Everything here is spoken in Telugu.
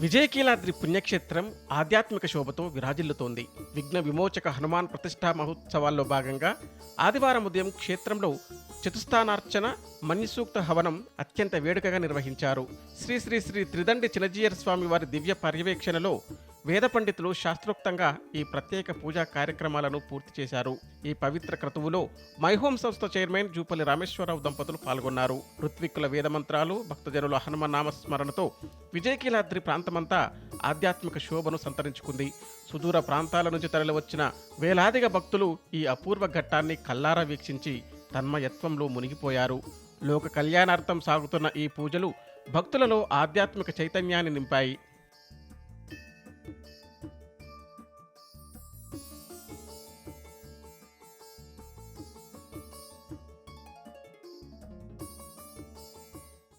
విజయకీలాద్రి పుణ్యక్షేత్రం ఆధ్యాత్మిక శోభతో విరాజిల్లుతోంది. విఘ్న విమోచక హనుమాన్ ప్రతిష్ఠా మహోత్సవాల్లో భాగంగా ఆదివారం ఉదయం క్షేత్రంలో చతుస్థానార్చన, మన్యసూక్త హవనం అత్యంత వేడుకగా నిర్వహించారు. శ్రీ శ్రీ శ్రీ త్రిదండి చినజీయర్ స్వామి వారి దివ్య పర్యవేక్షణలో వేద పండితులు శాస్త్రోక్తంగా ఈ ప్రత్యేక పూజా కార్యక్రమాలను పూర్తి చేశారు. ఈ పవిత్ర క్రతువులో మైహోం సంస్థ చైర్మన్ జూపల్లి రామేశ్వరరావు దంపతులు పాల్గొన్నారు. ఋత్విక్కుల వేదమంత్రాలు, భక్తజనుల హనుమనామస్మరణతో విజయకీలాద్రి ప్రాంతమంతా ఆధ్యాత్మిక శోభను సంతరించుకుంది. సుదూర ప్రాంతాల నుంచి తరలివచ్చిన వేలాదిగా భక్తులు ఈ అపూర్వ ఘట్టాన్ని కల్లారా వీక్షించి తన్మయత్వంలో మునిగిపోయారు. లోక కళ్యాణార్థం సాగుతున్న ఈ పూజలు భక్తులలో ఆధ్యాత్మిక చైతన్యాన్ని నింపాయి.